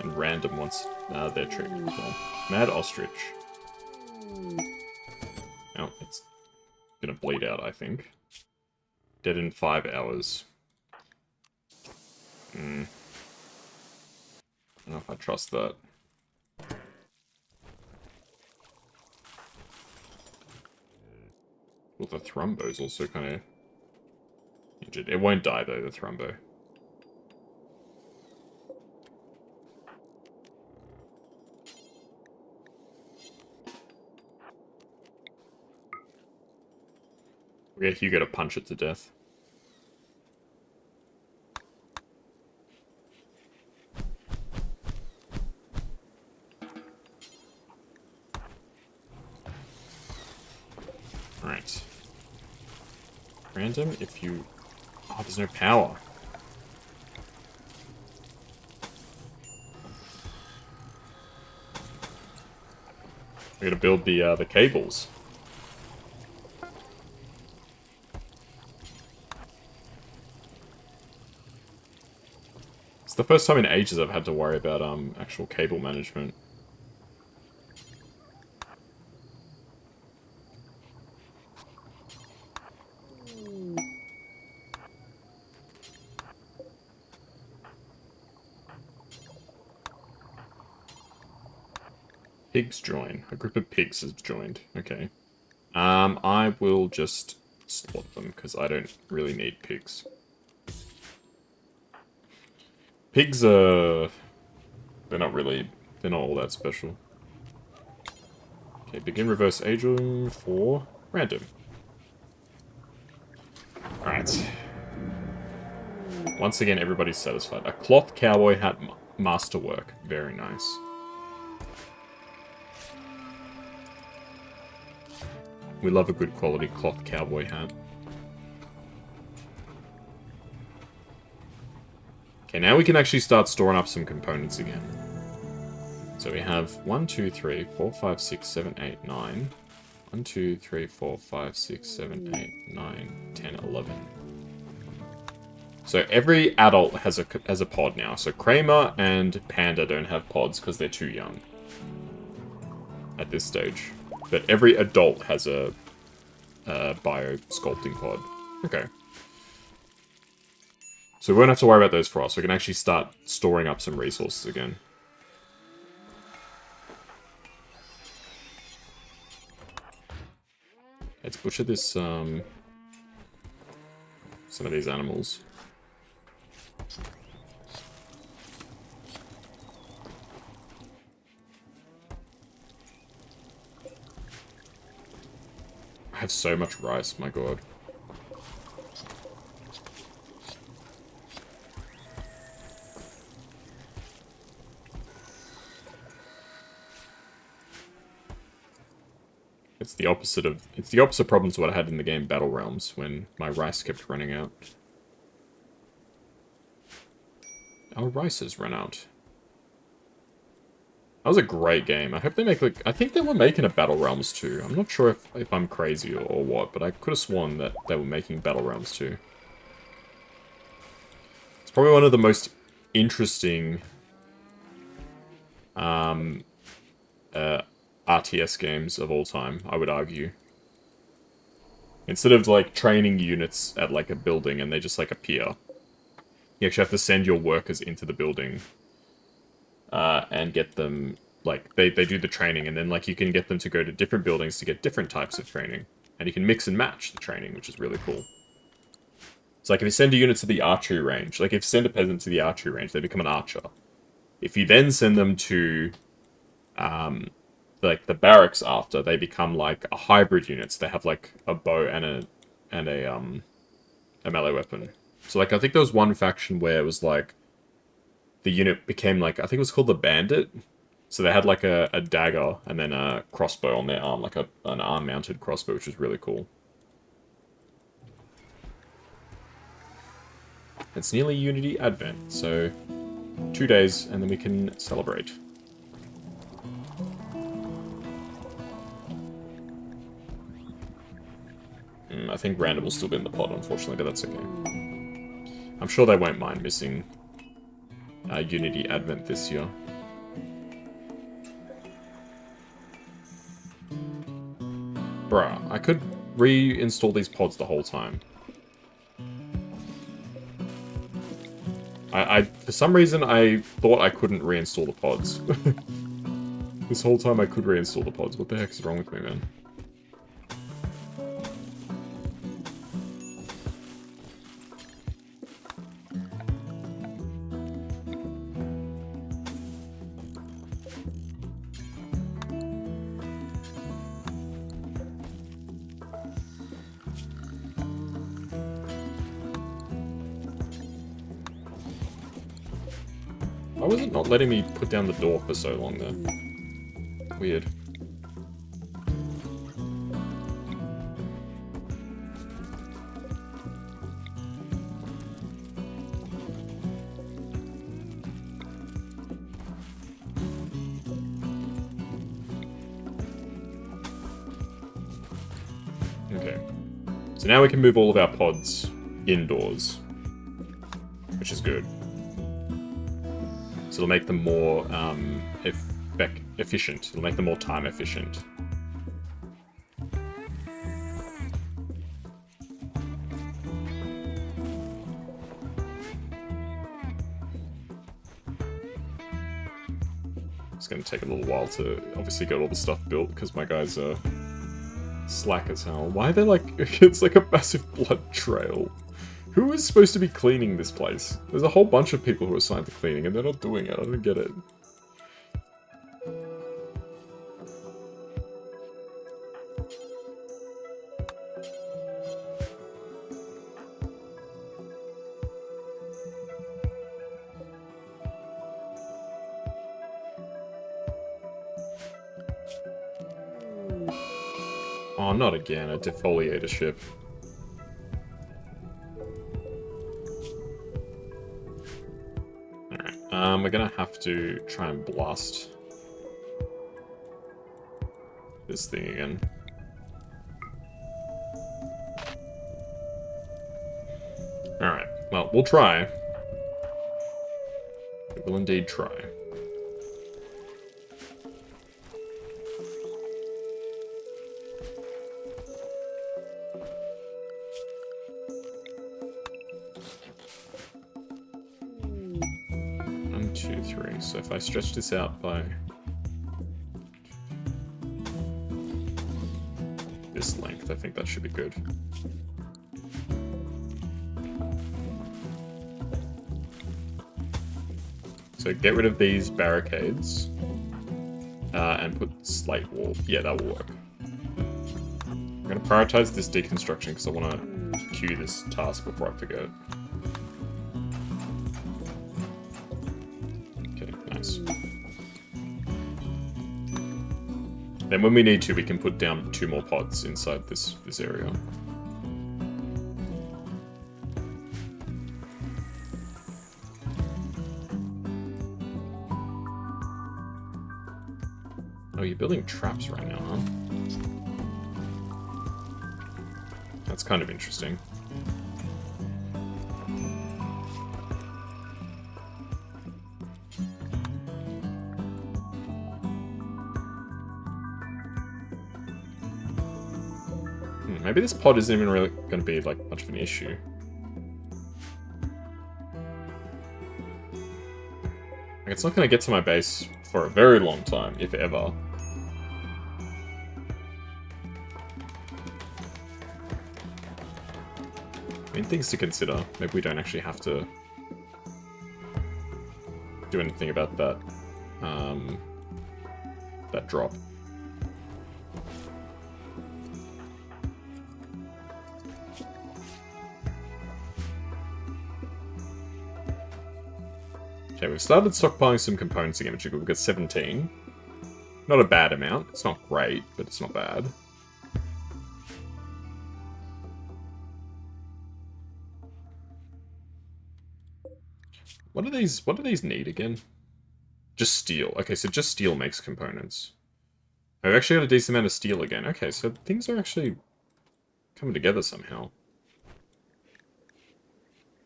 and random once they're triggered. Well, Mad Ostrich. Oh, it's gonna bleed out, I think. Dead in 5 hours. I don't know if I trust that. Well, the Thrumbo's also kind of injured. It won't die, though, the Thrumbo. We'll get Hugo to punch it to death. Alright. Random, if you... Oh, there's no power. We gotta build the cables. It's the first time in ages I've had to worry about actual cable management. Pigs join. A group of pigs has joined. Okay. I will just slot them, because I don't really need pigs. Pigs are... They're not all that special. Okay, begin reverse aging for random. Alright. Once again, everybody's satisfied. A cloth cowboy hat masterwork. Very nice. We love a good quality cloth cowboy hat. Okay, now we can actually start storing up some components again. So we have 1, 2, 3, 4, 5, 6, 7, 8, 9. 1, 2, 3, 4, 5, 6, 7, 8, 9, 10, 11. So every adult has a pod now. So Kramer and Panda don't have pods because they're too young at this stage. But every adult has a bio-sculpting pod. Okay. So we won't have to worry about those for us. We can actually start storing up some resources again. Let's butcher this, some of these animals. I have so much rice, my god. It's the opposite problem to what I had in the game Battle Realms, when my rice kept running out. Our rice has run out. That was a great game. I hope they make, like, I think they were making a Battle Realms 2. I'm not sure if I'm crazy or what, but I could have sworn that they were making Battle Realms 2. It's probably one of the most interesting RTS games of all time, I would argue. Instead of, like, training units at, like, a building and they just, like, appear, you actually have to send your workers into the building and get them, like, they do the training, and then, like, you can get them to go to different buildings to get different types of training. And you can mix and match the training, which is really cool. It's like, if you send a unit to the archery range, like, if you send a peasant to the archery range, they become an archer. If you then send them to, like, the barracks after, they become, like, a hybrid unit. So they have, like, a bow and a melee weapon. So, like, I think there was one faction where it was, like, the unit became, like, I think it was called the Bandit. So they had, like, a dagger and then a crossbow on their arm, like an arm-mounted crossbow, which was really cool. It's nearly Unity Advent, so 2 days, and then we can celebrate. I think random will still be in the pod, unfortunately, but that's okay. I'm sure they won't mind missing Unity Advent this year. Bruh, I could reinstall these pods the whole time. For some reason, I thought I couldn't reinstall the pods. This whole time I could reinstall the pods. What the heck is wrong with me, man? Why was it not letting me put down the door for so long there? Weird. Okay. So now we can move all of our pods indoors, which is good. So it'll make them more efficient. It'll make them more time efficient. It's going to take a little while to obviously get all the stuff built because my guys are slack as hell. Why are they like... It's like a massive blood trail. Who is supposed to be cleaning this place? There's a whole bunch of people who are assigned to cleaning and they're not doing it. I don't get it. Oh, not again. A defoliator ship. We're gonna have to try and blast this thing again. Alright, well, we'll try. We will indeed try. So if I stretch this out by this length, I think that should be good. So get rid of these barricades and put slate wall. Yeah, that will work. I'm going to prioritize this deconstruction because I want to queue this task before I forget. Then when we need to, we can put down 2 more pods inside this area. Oh, you're building traps right now, huh? That's kind of interesting. Maybe this pod isn't even really going to be, like, much of an issue. Like, it's not going to get to my base for a very long time, if ever. I mean, things to consider. Maybe we don't actually have to do anything about that, that drop. Okay, we've started stockpiling some components again, which we've got 17. Not a bad amount. It's not great, but it's not bad. What do these need again? Just steel. Okay, so just steel makes components. I've actually got a decent amount of steel again. Okay, so things are actually coming together somehow.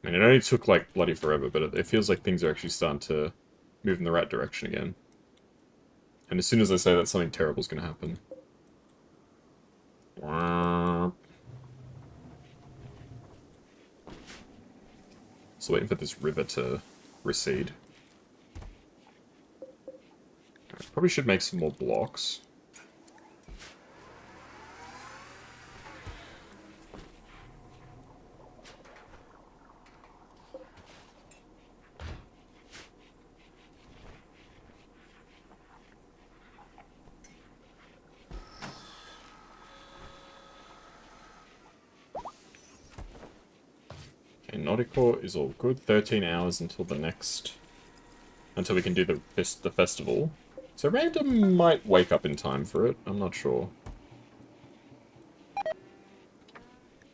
I mean, it only took, like, bloody forever, but it feels like things are actually starting to move in the right direction again. And as soon as I say that, something terrible is going to happen. So waiting for this river to recede. Probably should make some more blocks. Okay, Nautical is all good. 13 hours until the next... Until we can do the festival. So Random might wake up in time for it. I'm not sure.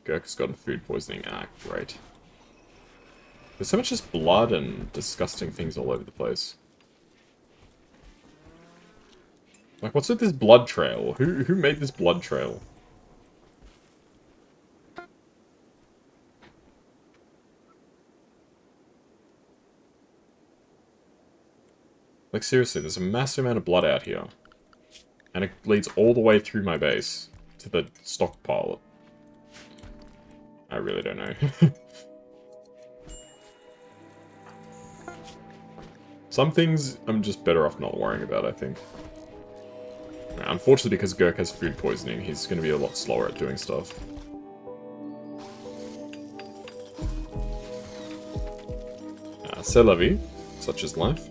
Gurk has gotten food poisoning. Ah, great. There's so much just blood and disgusting things all over the place. Like, what's with this blood trail? Who made this blood trail? Like, seriously, there's a massive amount of blood out here. And it leads all the way through my base to the stockpile. I really don't know. Some things I'm just better off not worrying about, I think. Unfortunately, because Gurk has food poisoning, he's going to be a lot slower at doing stuff. C'est la vie. Such is life.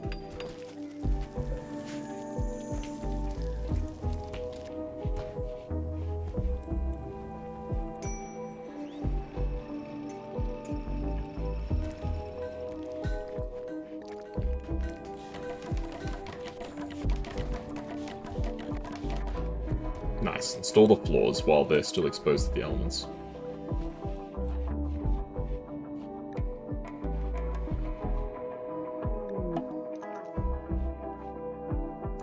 Nice. Install the floors while they're still exposed to the elements.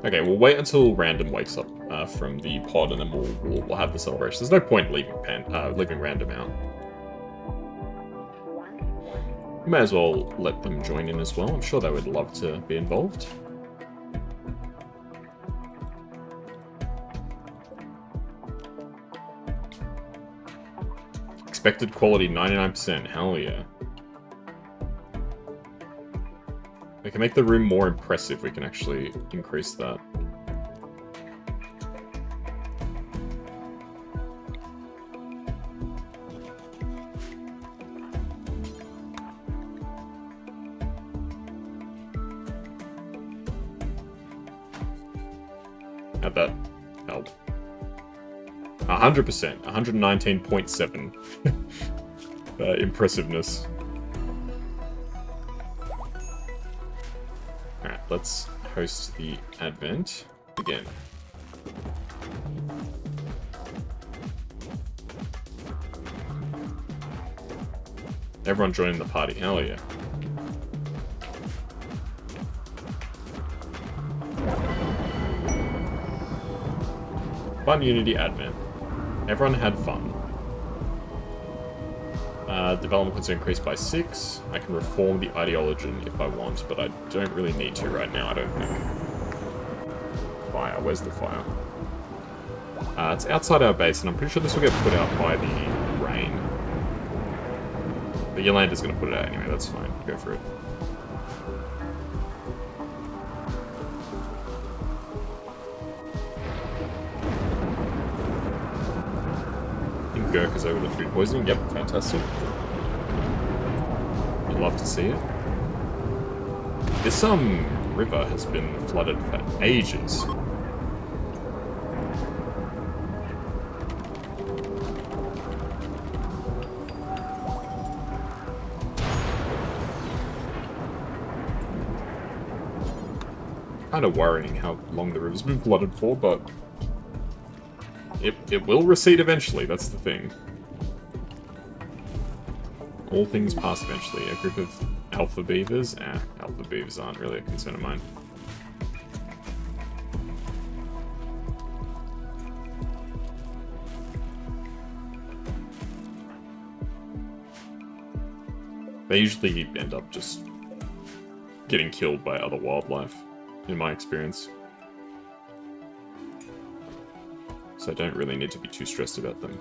Okay, we'll wait until Random wakes up from the pod, and then we'll have the celebration. There's no point leaving Random out. We may as well let them join in as well. I'm sure they would love to be involved. Expected quality 99%. Hell yeah. We can make the room more impressive. We can actually increase that. How'd that help? 100%. 119.7. Impressiveness. Alright, let's host the Advent again. Everyone joining the party. Hell yeah. Fun Unity Advent. Everyone had fun. Development points are increased by 6. I can reform the ideology if I want, but I don't really need to right now, I don't think. Fire. Where's the fire? It's outside our base, and I'm pretty sure this will get put out by the rain. But Yolanda's going to put it out anyway, that's fine. Go for it. Gurk is over the food poisoning. Yep, fantastic. I'd love to see it. This river has been flooded for ages. Kind of worrying how long the river's been flooded for, but it will recede eventually, that's the thing. All things pass eventually. A group of alpha beavers? Alpha beavers aren't really a concern of mine. They usually end up just getting killed by other wildlife, in my experience. So I don't really need to be too stressed about them.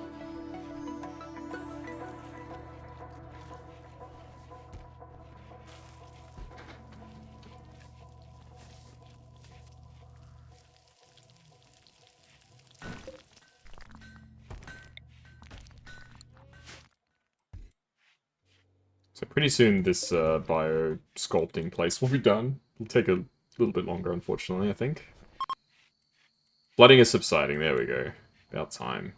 So pretty soon this bio sculpting place will be done. It'll take a little bit longer, unfortunately, I think. Flooding is subsiding, there we go. About time.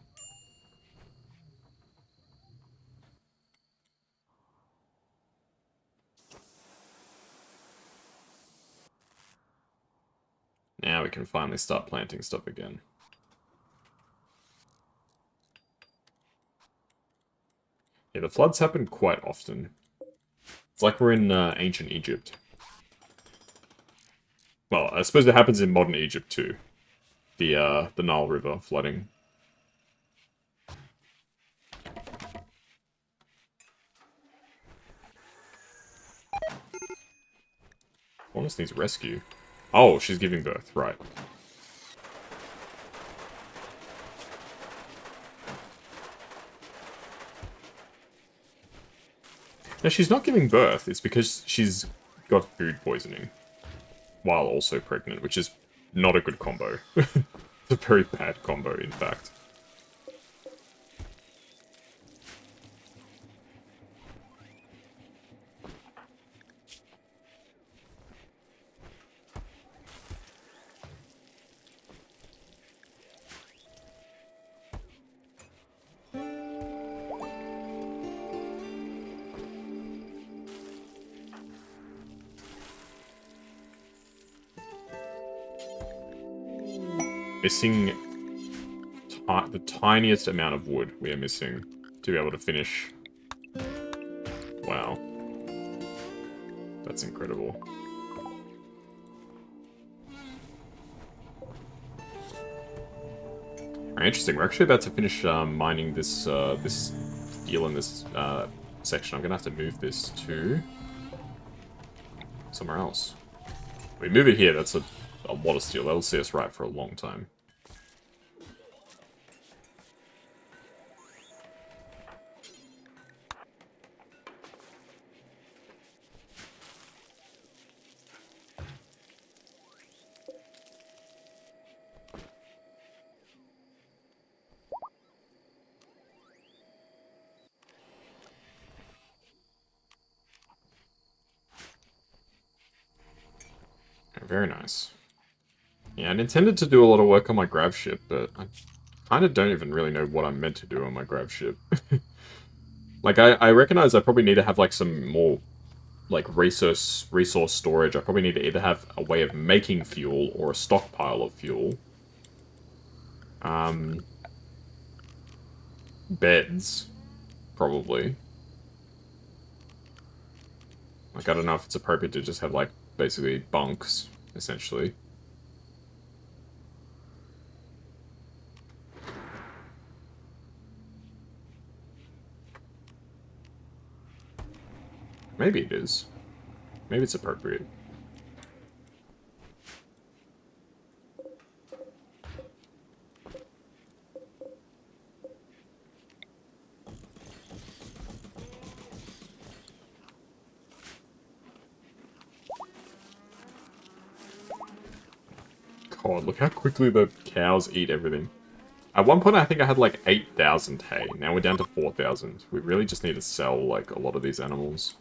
Now we can finally start planting stuff again. Yeah, the floods happen quite often. It's like we're in ancient Egypt. Well, I suppose it happens in modern Egypt too. The Nile River flooding. Almost needs rescue. Oh, she's giving birth, right. No, she's not giving birth. It's because she's got food poisoning while also pregnant, which is not a good combo. It's a very bad combo, in fact. Missing the tiniest amount of wood we are missing to be able to finish. Wow. That's incredible. Interesting. We're actually about to finish mining this this steel in this section. I'm gonna have to move this to somewhere else. We move it here. That's a lot of steel. That'll see us right for a long time. Very nice. Yeah, I intended to do a lot of work on my grav ship, but I kind of don't even really know what I'm meant to do on my grav ship. Like, I recognize I probably need to have, like, some more, like, resource storage. I probably need to either have a way of making fuel or a stockpile of fuel. Beds, probably. Like, I don't know if it's appropriate to just have, like, basically bunks, essentially. Maybe it is. Maybe it's appropriate. God, look how quickly the cows eat everything. At one point, I think I had like 8,000 hay. Now we're down to 4,000. We really just need to sell like a lot of these animals.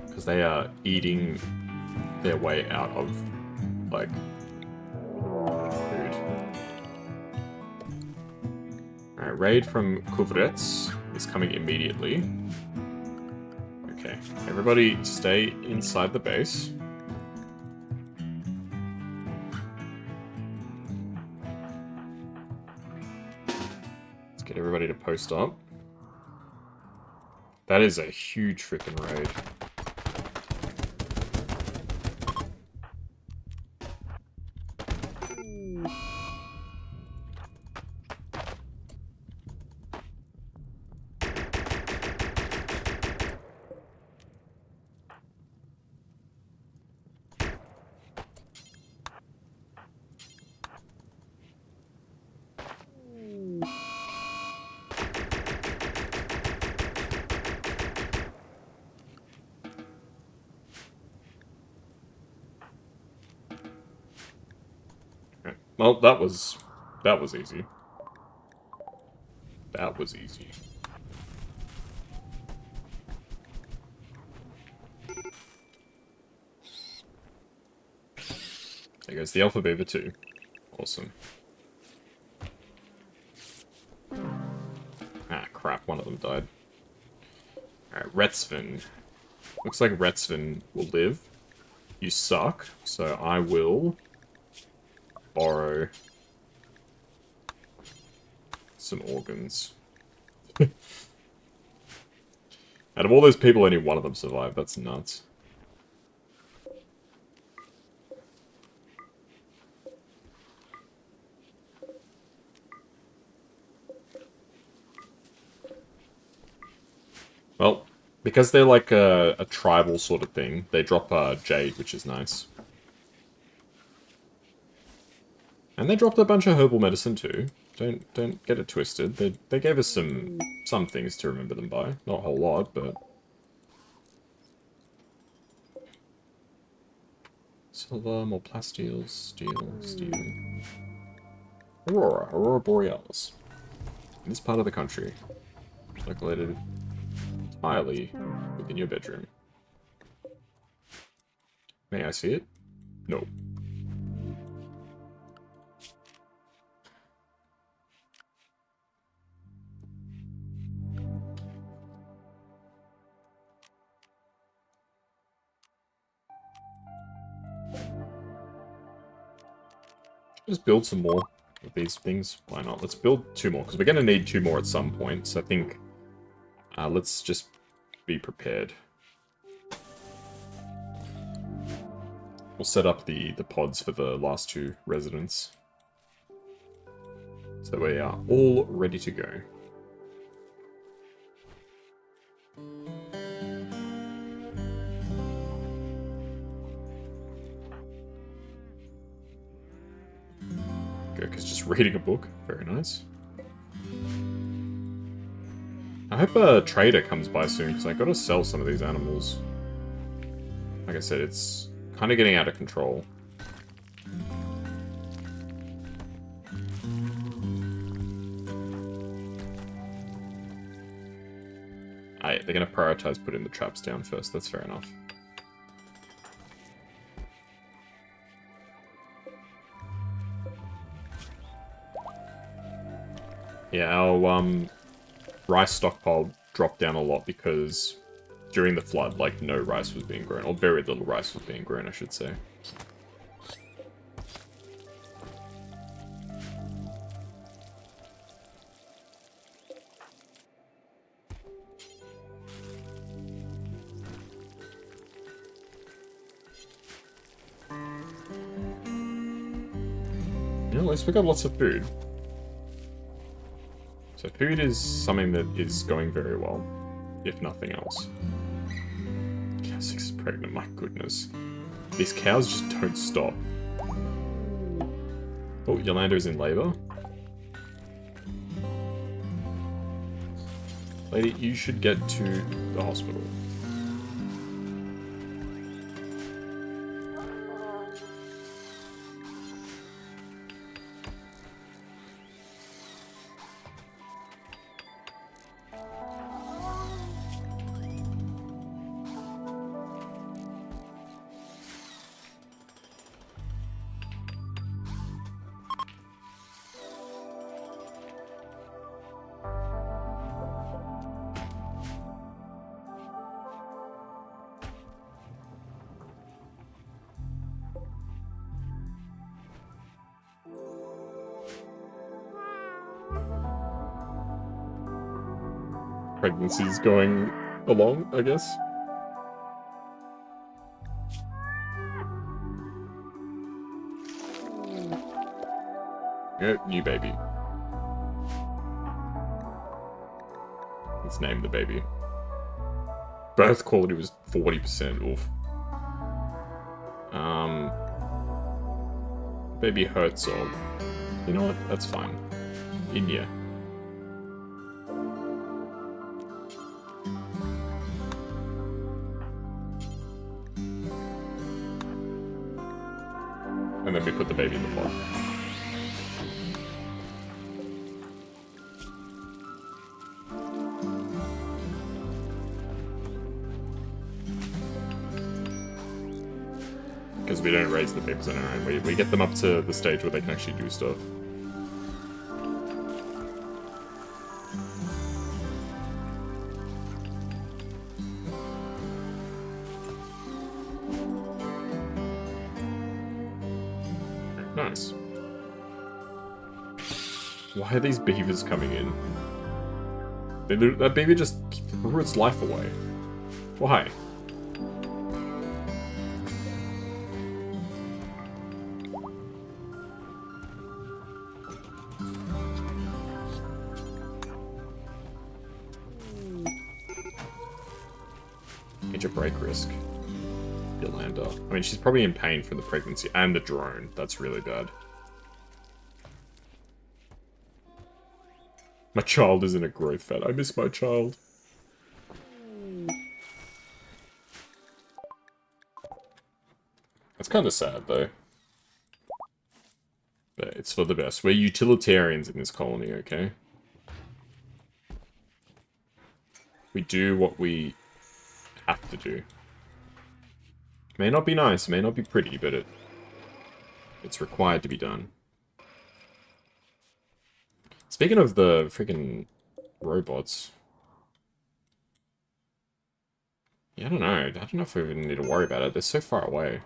Because they are eating their way out of, like, food. Alright, raid from Kuvrets is coming immediately. Okay, everybody stay inside the base. Get everybody to post up. That is a huge freaking raid. Well, that was easy. That was easy. There goes the alpha beaver too. Awesome. Ah, crap, one of them died. Alright, Retsven. Looks like Retsven will live. You suck, so I will borrow some organs. Out of all those people, only one of them survived. That's nuts. Well, because they're like a tribal sort of thing, they drop jade, which is nice. And they dropped a bunch of herbal medicine too. Don't get it twisted. They gave us some things to remember them by. Not a whole lot, but silver, more plastiles, steel. Aurora Borealis. In this part of the country, located entirely within your bedroom. May I see it? No. Just build some more of these things. Why not? Let's build 2 more, because we're going to need 2 more at some point. So I think let's just be prepared. We'll set up the pods for the last 2 residents. So we are all ready to go. Gurkha's just reading a book. Very nice. I hope a trader comes by soon, because I gotta sell some of these animals. Like I said, it's kind of getting out of control. They're gonna prioritize putting the traps down first. That's fair enough. Yeah, our rice stockpile dropped down a lot because during the flood, like, no rice was being grown, or very little rice was being grown, I should say. Yeah, at least we got lots of food. So food is something that is going very well, if nothing else. Cow 6 is pregnant, my goodness. These cows just don't stop. Oh, Yolanda is in labor. Lady, you should get to the hospital. Pregnancy's going along, I guess. Yep, new baby. Let's name the baby. Birth quality was 40%. Oof. Baby Herzog. You know what? That's fine. Inya. And then we put the baby in the pot. Because we don't raise the babies on our own. We get them up to the stage where they can actually do stuff. Nice. Why are these beavers coming in? That beaver just threw its life away. Why? Major break risk. Yolanda. I mean, she's probably in pain from the pregnancy and the drone. That's really bad. My child is in a growth fat. I miss my child. That's kind of sad, though. But it's for the best. We're utilitarians in this colony, okay? We do what we have to do. May not be nice, may not be pretty, but it's required to be done. Speaking of the freaking robots... Yeah, I don't know. I don't know if we even need to worry about it. They're so far away.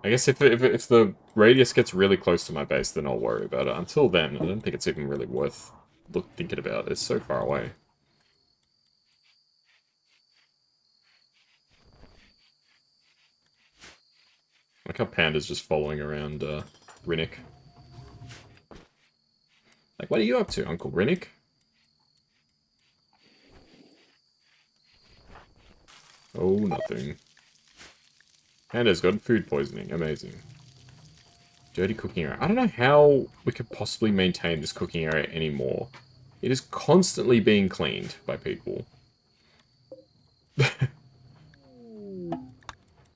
I guess if the radius gets really close to my base, then I'll worry about it. Until then, I don't think it's even really worth thinking about. It's so far away. Like how Panda's just following around Rinnik. Like, what are you up to, Uncle Rinnik? Oh, nothing. Panda's got food poisoning. Amazing. Dirty cooking area. I don't know how we could possibly maintain this cooking area anymore. It is constantly being cleaned by people.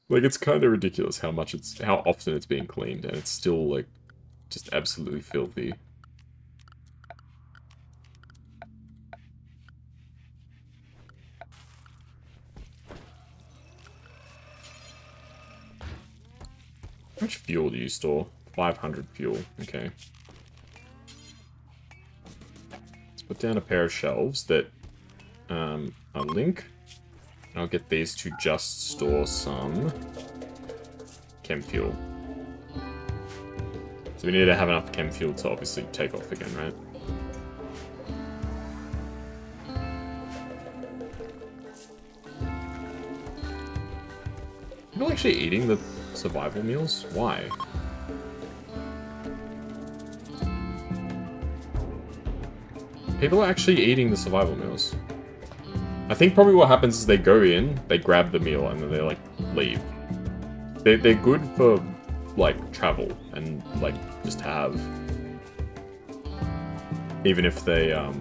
Like, it's kind of ridiculous how often it's being cleaned, and it's still, like, just absolutely filthy. How much fuel do you store? 500 fuel. Okay. Let's put down a pair of shelves that are link. I'll get these to just store some chem fuel. So we need to have enough chem fuel to obviously take off again, right? People actually eating the survival meals? Why? People are actually eating the survival meals. I think probably what happens is they go in, they grab the meal, and then they, like, leave. They're good for, like, travel, and, like, just have. Even if they're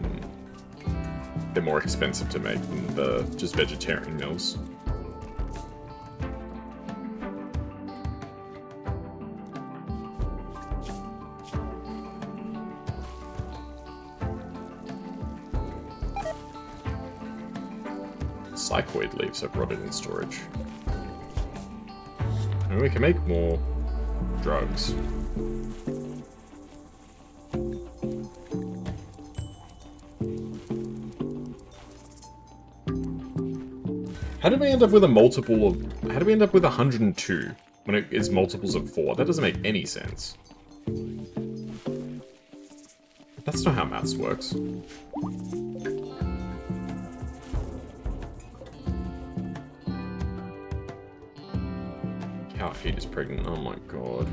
more expensive to make than the just vegetarian meals. Psychoid leaves have rotted in storage. And we can make more drugs. How did we end up with a multiple of... How did we end up with 102 when it is multiples of 4? That doesn't make any sense. That's not how maths works. Cow 8 is pregnant. Oh my god.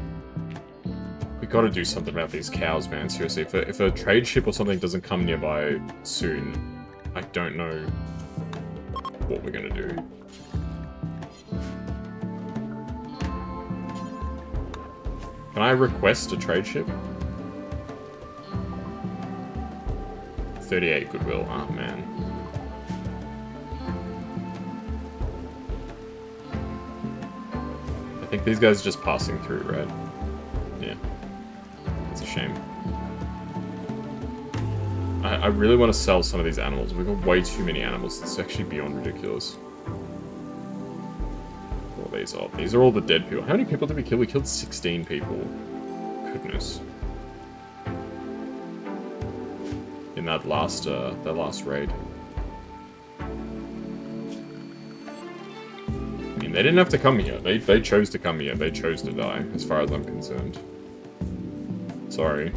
We gotta do something about these cows, man. Seriously, if a trade ship or something doesn't come nearby soon, I don't know what we're gonna do. Can I request a trade ship? 38 goodwill. Oh man. I think these guys are just passing through, right? Yeah. It's a shame. I really want to sell some of these animals. We've got way too many animals. It's actually beyond ridiculous. these up. These are all the dead people. How many people did we kill? We killed 16 people. Goodness. In that last raid. I mean, they didn't have to come here. They chose to come here. They chose to die, as far as I'm concerned. Sorry.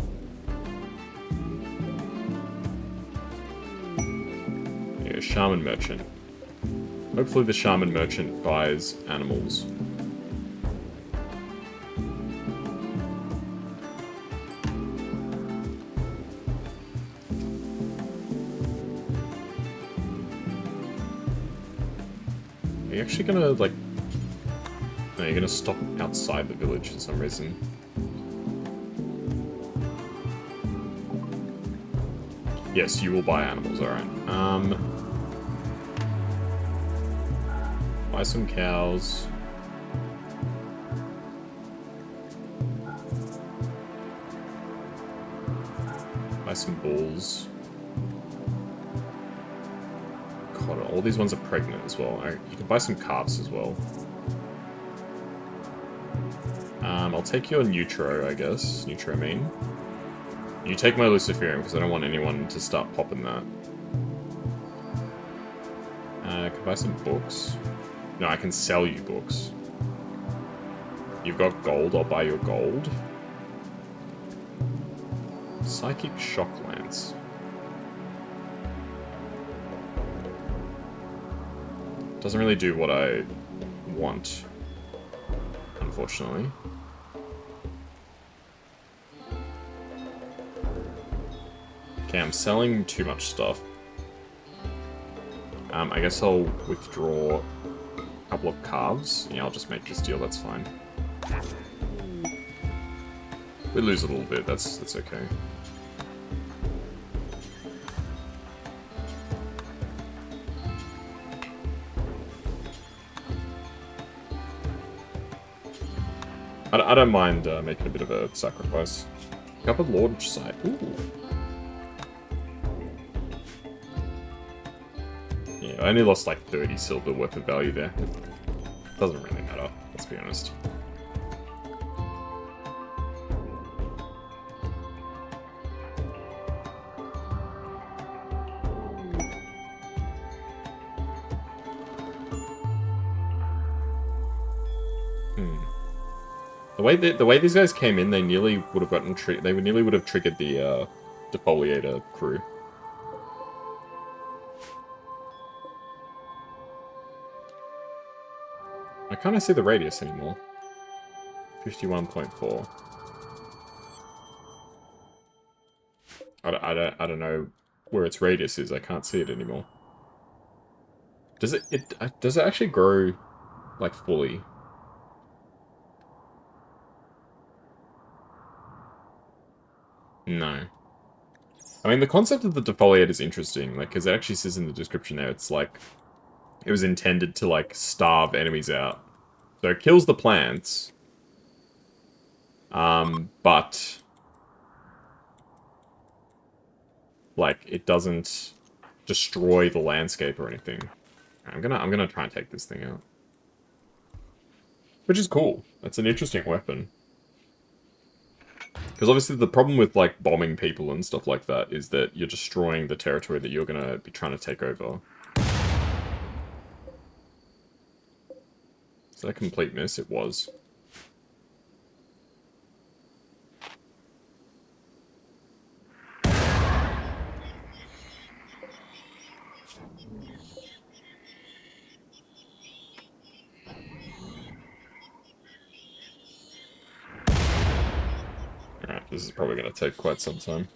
Yeah, Shaman Merchant. Hopefully the Shaman Merchant buys animals. Are you actually gonna, like... No, you're gonna stop outside the village for some reason. Yes, you will buy animals, alright. Buy some cows. Buy some bulls. God, all these ones are pregnant as well. Alright, you can buy some calves as well. I'll take your Neutro, I guess. Neutro-mean. You take my Luciferium, because I don't want anyone to start popping that. I can buy some books. No, I can sell you books. You've got gold, I'll buy your gold. Psychic Shock Lance. Doesn't really do what I want, unfortunately. Okay, I'm selling too much stuff. I guess I'll withdraw a couple of calves. Yeah, I'll just make this deal, that's fine. We lose a little bit, that's okay. I don't mind making a bit of a sacrifice. Covered launch site. Ooh. Yeah, I only lost like 30 silver worth of value there. Doesn't really matter, let's be honest. The way these guys came in, they nearly would have gotten they nearly would have triggered the defoliator crew. I can't see the radius anymore. 51.4. I don't know where its radius is. I can't see it anymore. Does it actually grow like fully? No. I mean, the concept of the defoliate is interesting, like, because it actually says in the description there, it's like, it was intended to, like, starve enemies out. So it kills the plants, but, like, it doesn't destroy the landscape or anything. I'm gonna try and take this thing out. Which is cool. That's an interesting weapon. Because obviously the problem with, like, bombing people and stuff like that is that you're destroying the territory that you're gonna be trying to take over. Is that a complete miss? It was. Alright, this is probably going to take quite some time.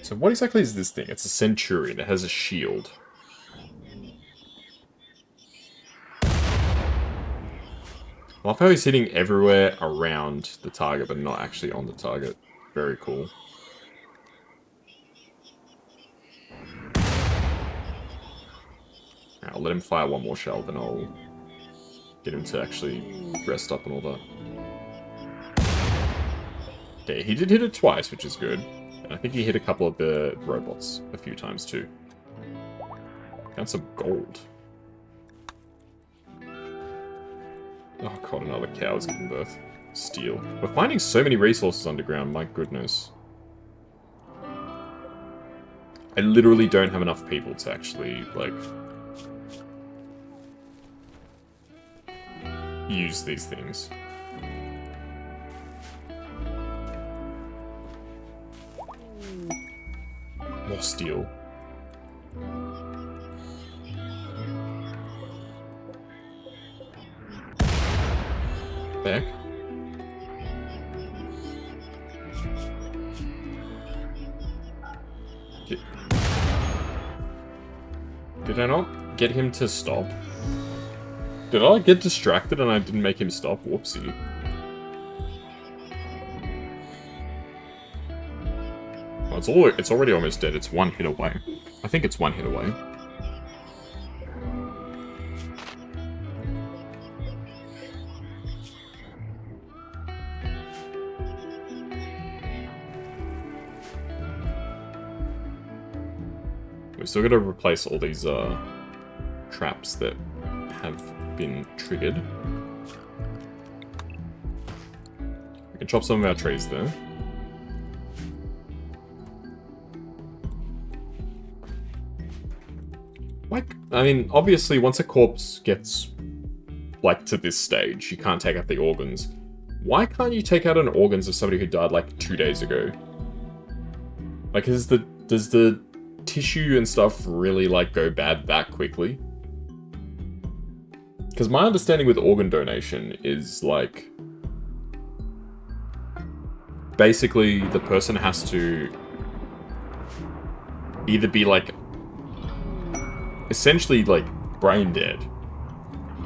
So what exactly is this thing? It's a Centurion. It has a shield. I love how he's hitting everywhere around the target, but not actually on the target. Very cool. Right, I'll let him fire one more shell, then I'll get him to actually rest up and all that. Okay, he did hit it twice, which is good. And I think he hit a couple of the robots a few times too. Got some gold. Oh god, another cow is giving birth. Steel. We're finding so many resources underground, my goodness. I literally don't have enough people to actually, like, use these things. More steel. Back. Did I not get him to stop? Did I get distracted and I didn't make him stop? Whoopsie. Oh, it's already almost dead. It's one hit away. I think it's one hit away. We've still got to replace all these traps that have been triggered. We can chop some of our trees there. Like, I mean, obviously once a corpse gets, like, to this stage, you can't take out the organs. Why can't you take out an organs of somebody who died, like, 2 days ago? Like, does the tissue and stuff really, like, go bad that quickly? Because my understanding with organ donation is, like, basically the person has to either be, like, essentially, like, brain dead,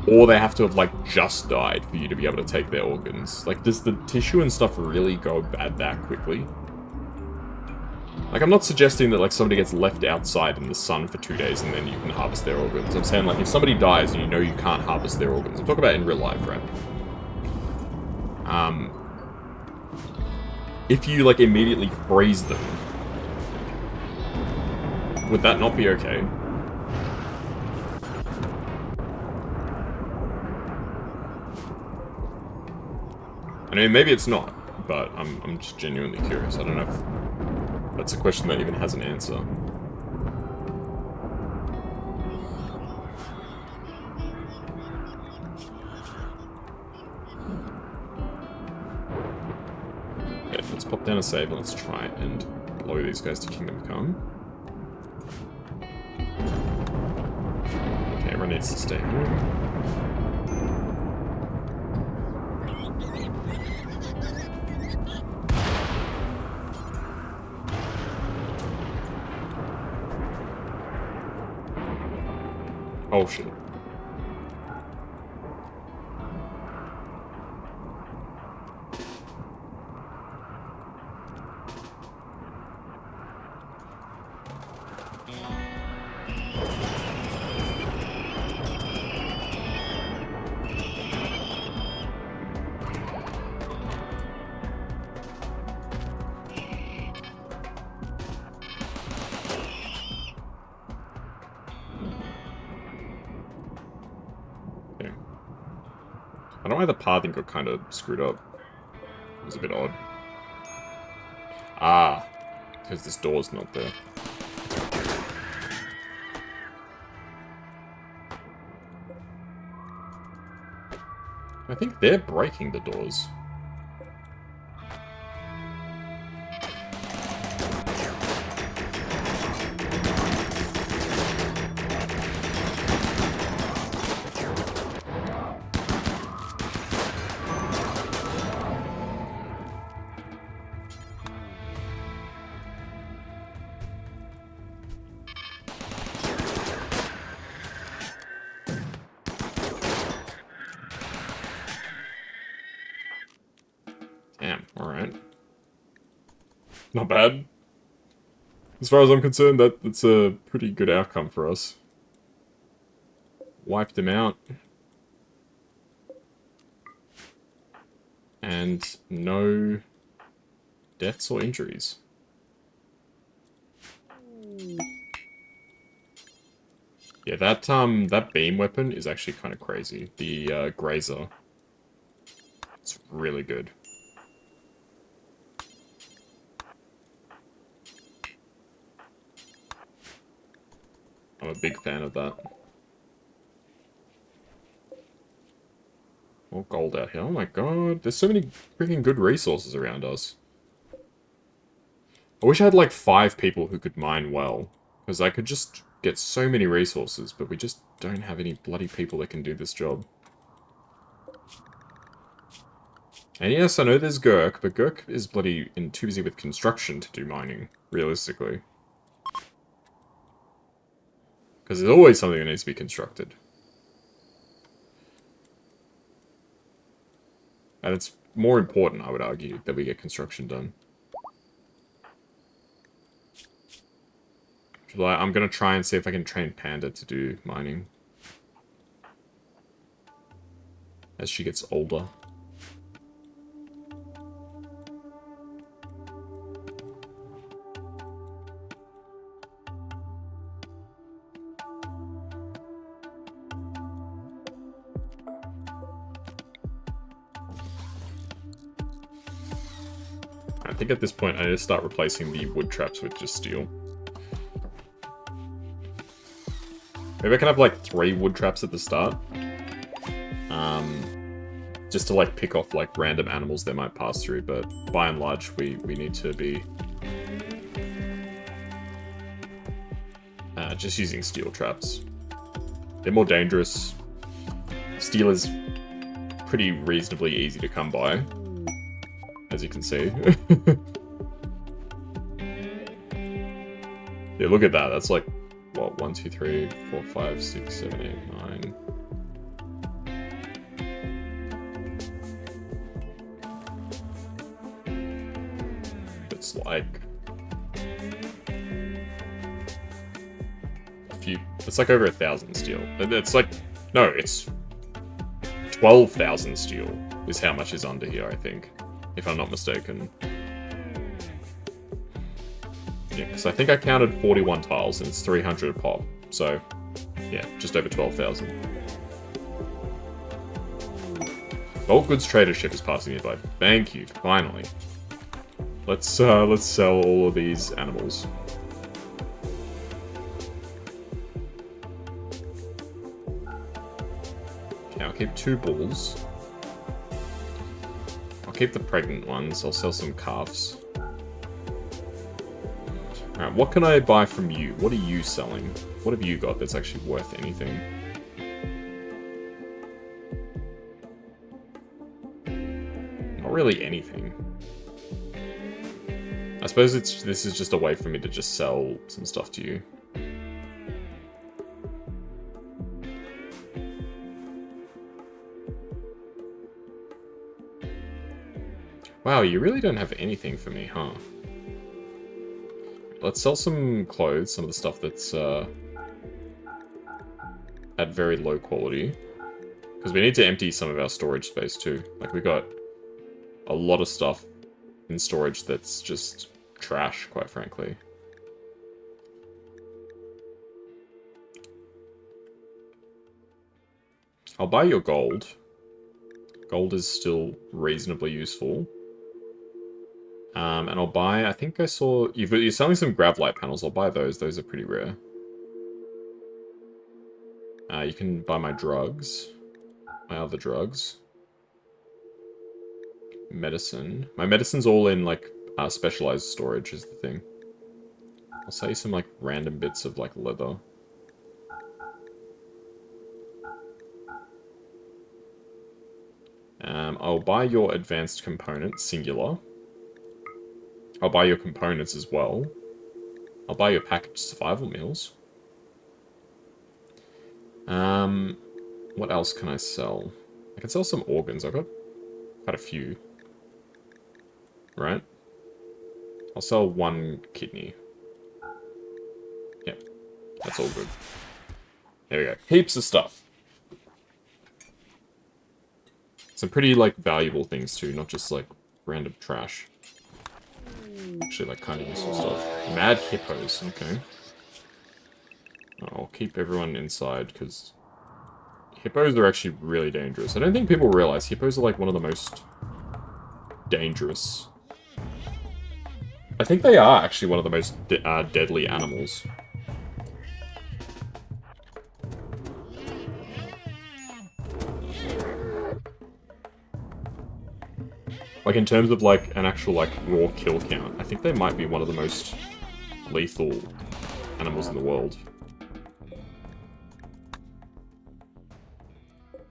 or they have to have, like, just died for you to be able to take their organs. Like, does the tissue and stuff really go bad that quickly? Like, I'm not suggesting that, like, somebody gets left outside in the sun for 2 days and then you can harvest their organs. I'm saying, like, if somebody dies and you know you can't harvest their organs, I'm talking about in real life, right? If you, like, immediately freeze them, would that not be okay? I mean, maybe it's not, but I'm just genuinely curious. I don't know if that's a question that even has an answer. Okay, let's pop down a save and let's try and blow these guys to Kingdom Come. Okay, everyone needs to stay here. Oh shit. I don't know why the pathing got kind of screwed up. It was a bit odd. Ah, because this door's not there. I think they're breaking the doors. Damn, alright. Not bad. As far as I'm concerned, that's a pretty good outcome for us. Wiped him out. And no deaths or injuries. Yeah, that beam weapon is actually kind of crazy. The Grazer. It's really good. I'm a big fan of that. More gold out here. Oh my god, there's so many freaking good resources around us. I wish I had like 5 people who could mine well, because I could just get so many resources, but we just don't have any bloody people that can do this job. And yes, I know there's Gurk, but Gurk is bloody too busy with construction to do mining, realistically. Because there's always something that needs to be constructed. And it's more important, I would argue, that we get construction done. I'm going to try and see if I can train Panda to do mining. As she gets older. I think at this point I need to start replacing the wood traps with just steel. Maybe I can have like 3 wood traps at the start. Just to like pick off like random animals that might pass through, but by and large we need to be just using steel traps. They're more dangerous. Steel is pretty reasonably easy to come by, as you can see. Yeah, look at that. That's like, what, 1, 2, 3, 4, 5, 6, 7, 8, 9. It's like a few. It's like over 1,000 steel. It's like, no, it's 12,000 steel is how much is under here, I think, if I'm not mistaken. Yeah, because I think I counted 41 tiles and it's 300 a pop. So, yeah, just over 12,000. Bulk goods trader ship is passing me by. Thank you, finally. Let's sell all of these animals. Okay, I'll keep 2 bulls. I'll keep the pregnant ones. I'll sell some calves. Alright, what can I buy from you? What are you selling? What have you got that's actually worth anything? Not really anything. I suppose this is just a way for me to just sell some stuff to you. Wow, you really don't have anything for me, huh? Let's sell some clothes, some of the stuff that's at very low quality. Because we need to empty some of our storage space too. Like, we got a lot of stuff in storage that's just trash, quite frankly. I'll buy your gold. Gold is still reasonably useful. And I'll buy, I think I saw, you're selling some gravlight panels, I'll buy those. Those are pretty rare. You can buy my drugs. My other drugs. Medicine. My medicine's all in, like, specialized storage is the thing. I'll sell you some, like, random bits of, like, leather. I'll buy your advanced component, singular. I'll buy your components as well. I'll buy your packaged survival meals. What else can I sell? I can sell some organs. I've got quite a few. Right? I'll sell 1 kidney. Yep. That's all good. There we go. Heaps of stuff. Some pretty, like, valuable things too, not just, like, random trash. Actually, like, kind of useful stuff. Mad hippos, okay. I'll keep everyone inside, because hippos are actually really dangerous. I don't think people realize hippos are, like, one of the most dangerous. I think they are actually one of the most deadly animals. Like, in terms of, like, an actual, like, raw kill count, I think they might be one of the most lethal animals in the world.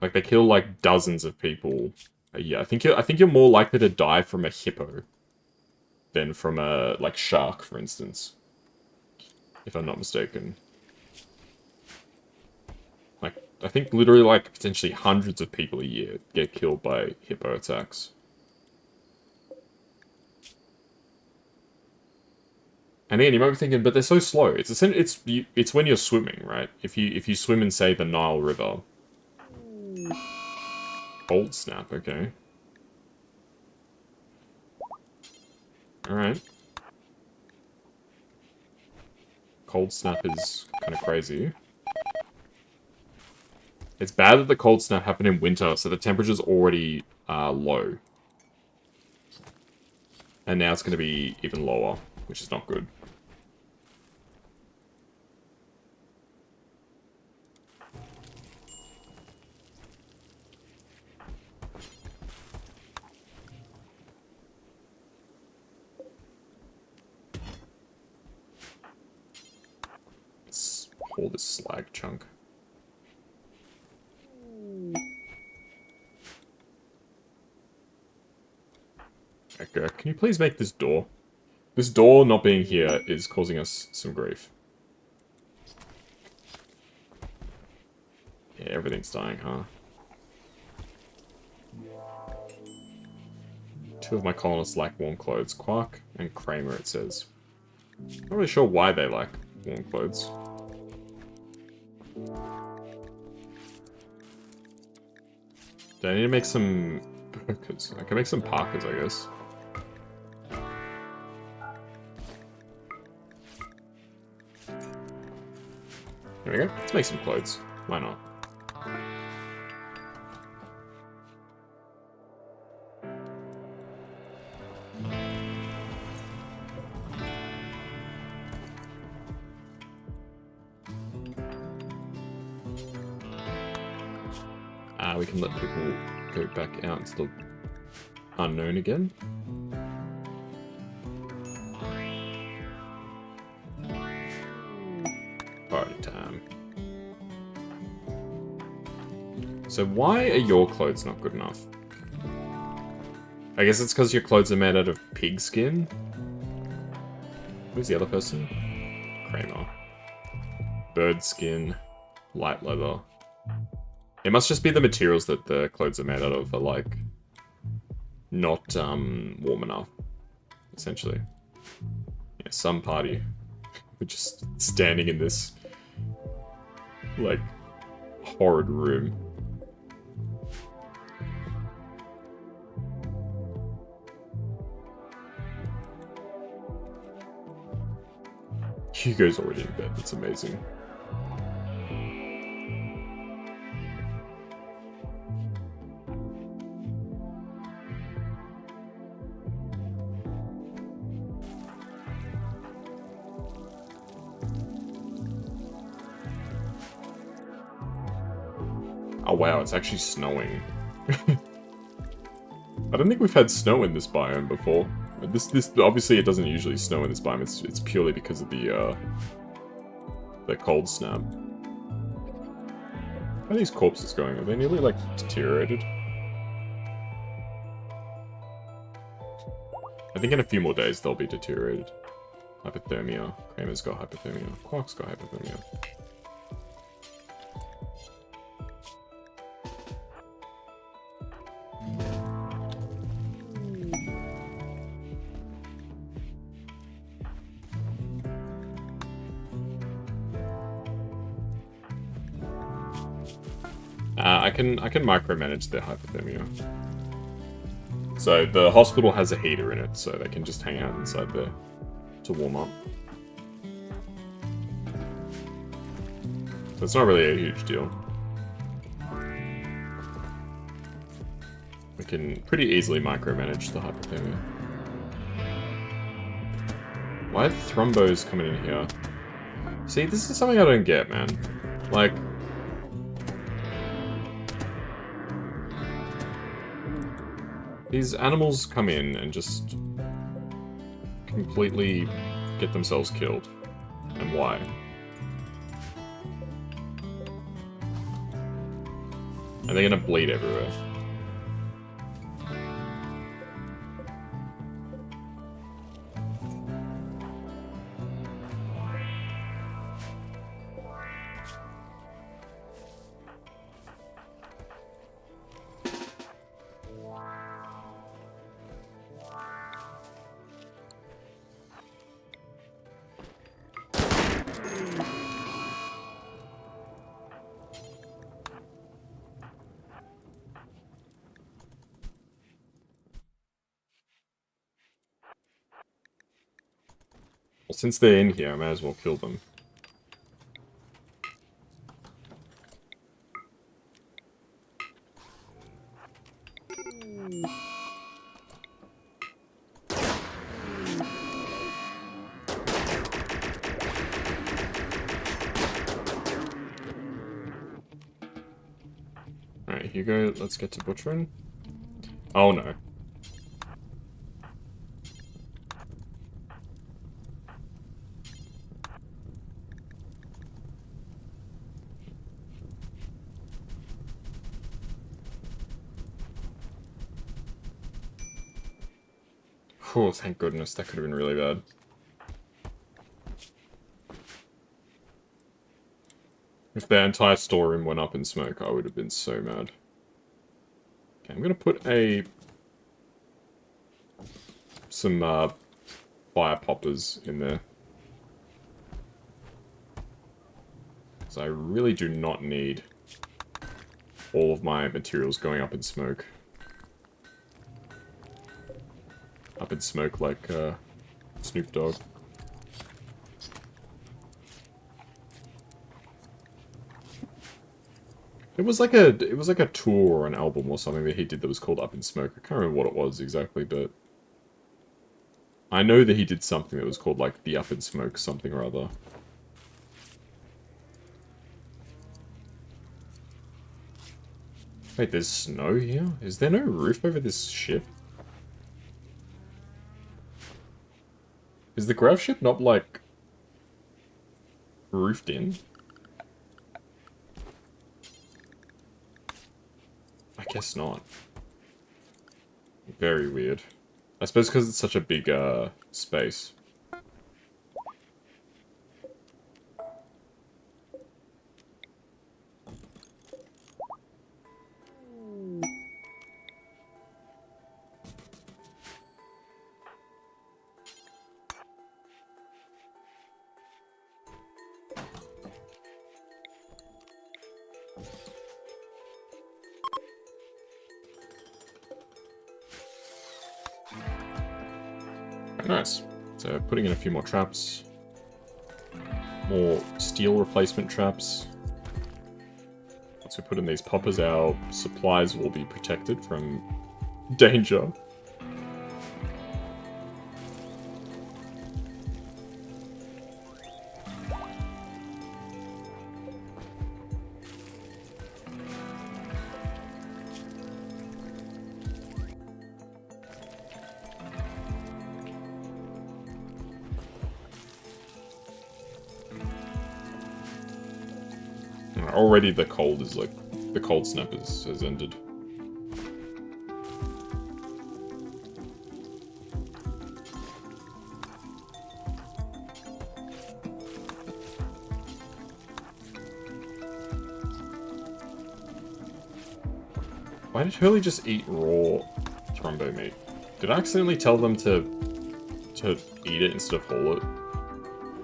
Like, they kill, like, dozens of people a year. I think you're more likely to die from a hippo than from a, like, shark, for instance. If I'm not mistaken. Like, I think literally, like, potentially hundreds of people a year get killed by hippo attacks. And again, you might be thinking, but they're so slow. It's when you're swimming, right? If you swim in, say, the Nile River. Cold snap, okay. Alright. Cold snap is kind of crazy. It's bad that the cold snap happened in winter, so the temperature's already low. And now it's going to be even lower, which is not good. Let's hold this slag chunk. Okay, can you please make this door? This door not being here is causing us some grief. Yeah, everything's dying, huh? 2 of my colonists lack warm clothes. Quark and Kramer, it says. Not really sure why they lack warm clothes. Do I need to make some burkas? I can make some parkas, I guess. There we go. Let's make some clothes. Why not? We can let people go back out into the unknown again. Party time. So why are your clothes not good enough? I guess it's because your clothes are made out of pig skin. Who's the other person? Kramer. Bird skin. Light leather. It must just be the materials that the clothes are made out of are, like, not warm enough, essentially. Yeah, some party. We're just standing in this, like, horrid room. Hugo's already in bed, that's amazing. Oh wow, it's actually snowing. I don't think we've had snow in this biome before. This obviously it doesn't usually snow in this biome. It's purely because of the cold snap. How are these corpses going? Are they nearly like deteriorated? I think in a few more days they'll be deteriorated. Hypothermia. Kramer's got hypothermia. Quark's got hypothermia. I can micromanage their hypothermia. So the hospital has a heater in it, so they can just hang out inside there to warm up. So it's not really a huge deal. I can pretty easily micromanage the hypothermia. Why are the thrombos coming in here? See, this is something I don't get, man. Like... these animals come in and just... completely get themselves killed. And why? And they're gonna bleed everywhere. Well, since they're in here, I may as well kill them. Alright, Hugo, let's get to butchering. Oh no. Oh, thank goodness, that could have been really bad. If the entire storeroom went up in smoke, I would have been so mad. Okay, I'm gonna put some fire poppers in there. So I really do not need all of my materials going up in smoke. Up in smoke like Snoop Dogg. It was like a tour or an album or something that he did that was called Up in Smoke. I can't remember what it was exactly, but I know that he did something that was called like the Up in Smoke something or other. Wait, there's snow here? Is there no roof over this ship? Is the grav ship not like roofed in? I guess not. Very weird. I suppose because it's such a big space. Nice. So putting in a few more traps. More steel replacement traps. Once we put in these poppers, our supplies will be protected from danger. Already the cold is like, the cold snap has ended. Why did Hurley just eat raw thrombo meat? Did I accidentally tell them to eat it instead of haul it?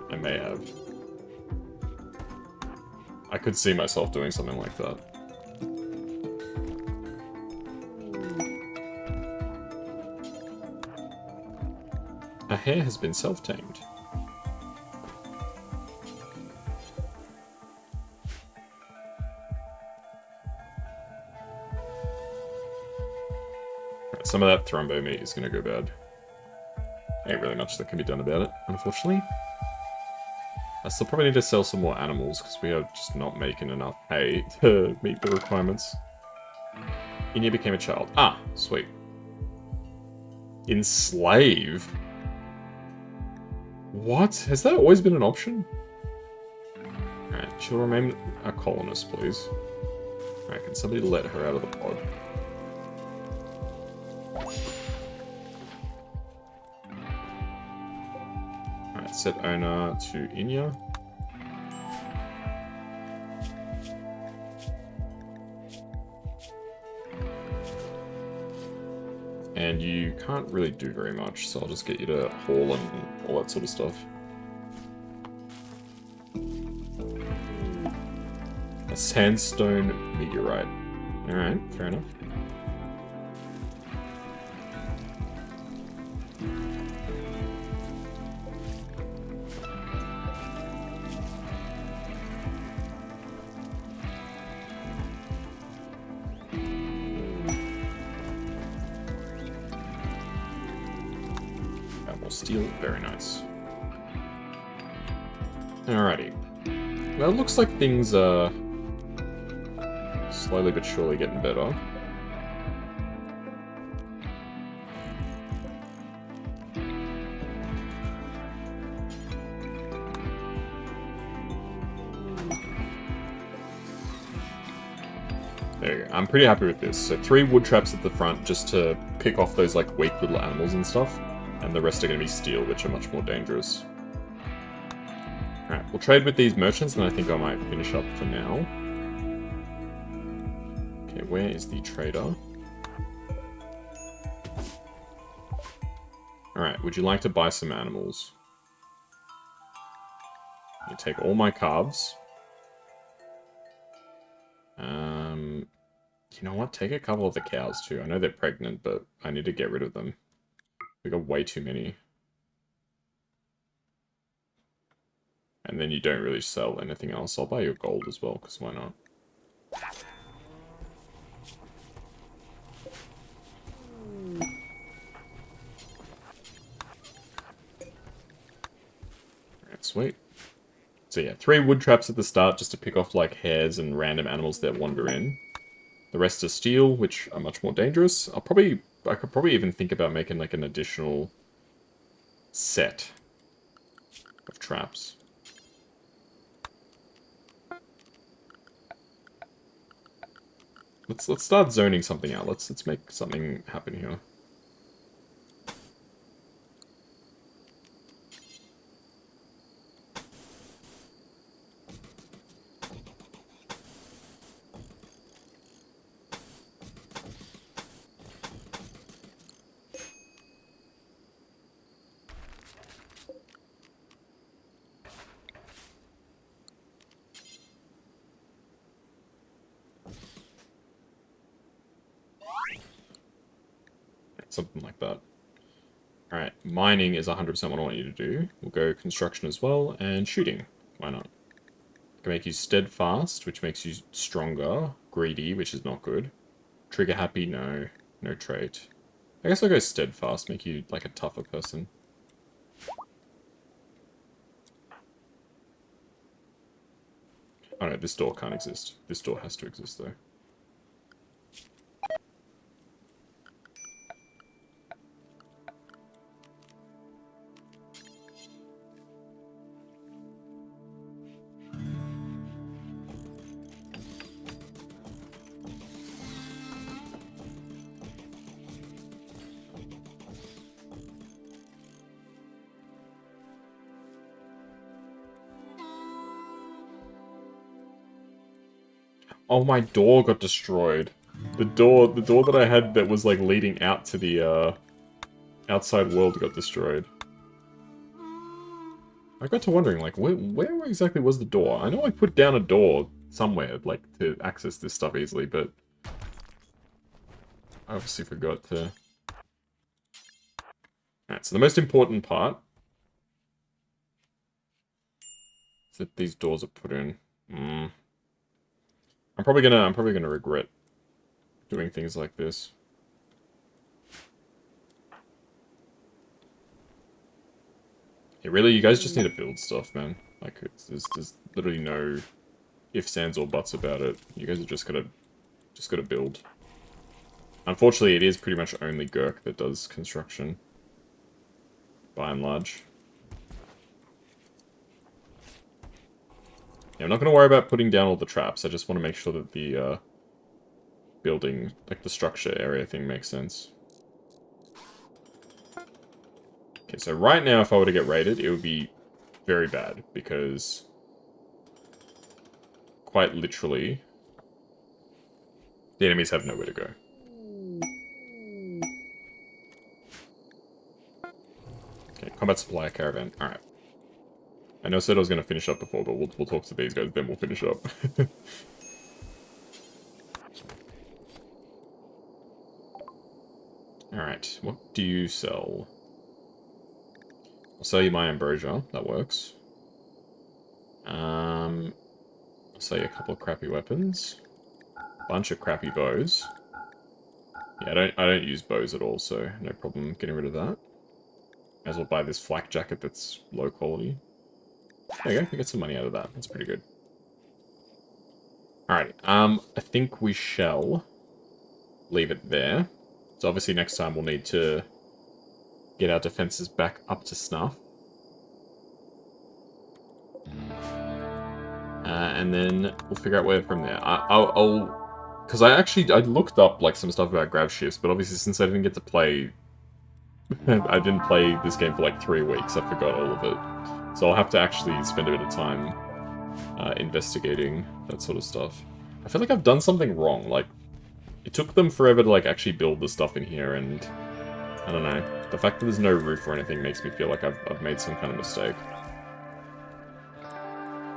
I may have. I could see myself doing something like that. A hare has been self-tamed. some of that thrombo meat is gonna go bad. Ain't really much that can be done about it, unfortunately. I still probably need to sell some more animals, because we are just not making enough hay to meet the requirements. Inya became a child. Ah, sweet. Enslave? What? Has that always been an option? Alright, she'll remain a colonist, please. Alright, can somebody let her out of the pod? Alright, set owner to Inya. And you can't really do very much, so I'll just get you to haul and all that sort of stuff. A sandstone meteorite. Alright, fair enough. Steel, very nice. Alrighty. Well, it looks like things are slowly but surely getting better. There you go. I'm pretty happy with this. So 3 wood traps at the front just to pick off those like weak little animals and stuff. And the rest are going to be steel, which are much more dangerous. Alright, we'll trade with these merchants, and I think I might finish up for now. Okay, where is the trader? Alright, would you like to buy some animals? You take all my calves. You know what? Take a couple of the cows too. I know they're pregnant, but I need to get rid of them. We got way too many. And then you don't really sell anything else. I'll buy you gold as well, because why not? Alright, sweet. So yeah, 3 wood traps at the start just to pick off like hares and random animals that wander in. The rest are steel, which are much more dangerous. I could probably even think about making like an additional set of traps. Let's start zoning something out. Let's make something happen here. Something like that. Alright, mining is 100% what I want you to do. We'll go construction as well, and shooting. Why not? I can make you steadfast, which makes you stronger. Greedy, which is not good. Trigger happy, no. No trait. I guess I'll go steadfast, make you like a tougher person. Oh no, this door can't exist. This door has to exist though. Oh, my door got destroyed. The door that I had that was like leading out to the outside world got destroyed. I got to wondering, like, where exactly was the door? I know I put down a door somewhere, like, to access this stuff easily, but I obviously forgot to. Alright, so the most important part is that these doors are put in. I'm probably gonna regret doing things like this. Yeah, really, you guys just need to build stuff, man. Like, there's literally no ifs, ands, or buts about it. You guys are just gotta build. Unfortunately, it is pretty much only Gurk that does construction, by and large. Yeah, I'm not gonna worry about putting down all the traps. I just want to make sure that the building, like the structure area thing, makes sense. Okay, so right now, if I were to get raided, it would be very bad, because quite literally, the enemies have nowhere to go. Okay, combat supply caravan. Alright. I know I said I was going to finish up before, but we'll talk to these guys, then we'll finish up. Alright, what do you sell? I'll sell you my ambrosia, that works. I'll sell you a couple of crappy weapons. Bunch of crappy bows. Yeah, I don't use bows at all, so no problem getting rid of that. May as well buy this flak jacket that's low quality. There you go, we get some money out of that. That's pretty good. Alright, I think we shall leave it there. So obviously next time we'll need to get our defenses back up to snuff. And then we'll figure out where from there. Because I looked up like some stuff about grav shifts, but obviously since I didn't get to play, I didn't play this game for like 3 weeks, I forgot all of it. So I'll have to actually spend a bit of time investigating that sort of stuff. I feel like I've done something wrong, like, it took them forever to like actually build the stuff in here, and I don't know. The fact that there's no roof or anything makes me feel like I've made some kind of mistake.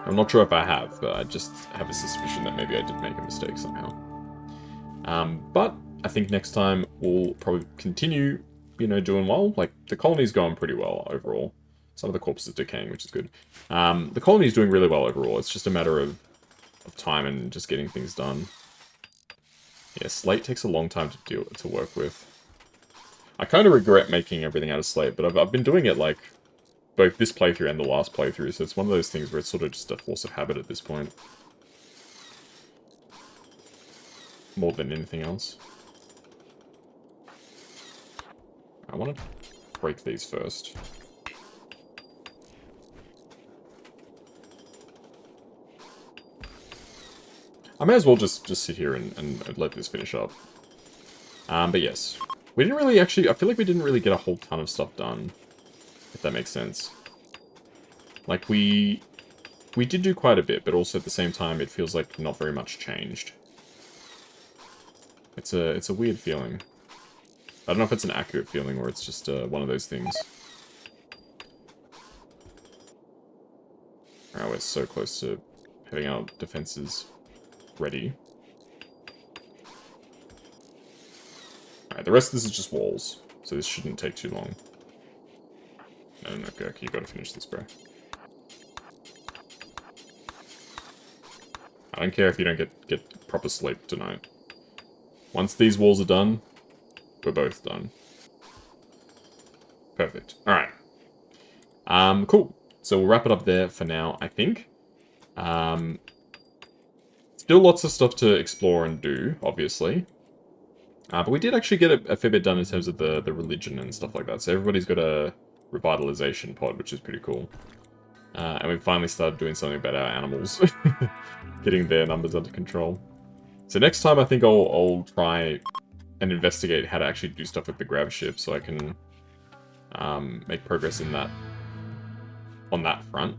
I'm not sure if I have, but I just have a suspicion that maybe I did make a mistake somehow. But I think next time we'll probably continue, you know, doing well. Like, the colony's going pretty well overall. Some of the corpses are decaying, which is good. The colony's doing really well overall. It's just a matter of time and just getting things done. Yeah, slate takes a long time to work with. I kind of regret making everything out of slate, but I've been doing it, like, both this playthrough and the last playthrough, so it's one of those things where it's sort of just a force of habit at this point. More than anything else. I want to break these first. I may as well just sit here and let this finish up. But yes. We didn't really actually... I feel like we didn't really get a whole ton of stuff done. If that makes sense. Like, we did do quite a bit, but also at the same time, it feels like not very much changed. It's a weird feeling. I don't know if it's an accurate feeling or it's just one of those things. Alright, we're so close to having our defenses ready. Alright, the rest of this is just walls, so this shouldn't take too long. No, Gurk, you gotta finish this, bro. I don't care if you don't get proper sleep tonight. Once these walls are done, we're both done. Perfect. Alright. Cool. So we'll wrap it up there for now, I think. Still lots of stuff to explore and do, obviously. But we did actually get a fair bit done in terms of the religion and stuff like that. So everybody's got a revitalization pod, which is pretty cool. And we've finally started doing something about our animals. Getting their numbers under control. So next time I think I'll try and investigate how to actually do stuff with the grav ship so I can make progress in that on that front.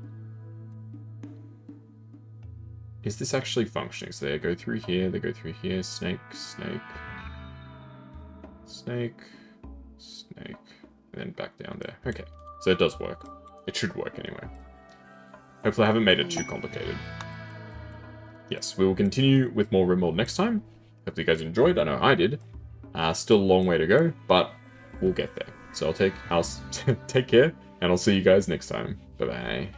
Is this actually functioning? So they go through here, snake, snake, snake, snake, and then back down there. Okay, so it does work. It should work anyway. Hopefully I haven't made it too complicated. Yes, we will continue with more Rimworld next time. Hopefully you guys enjoyed. I know I did. Still a long way to go, but we'll get there. So I'll take care, and I'll see you guys next time. Bye-bye.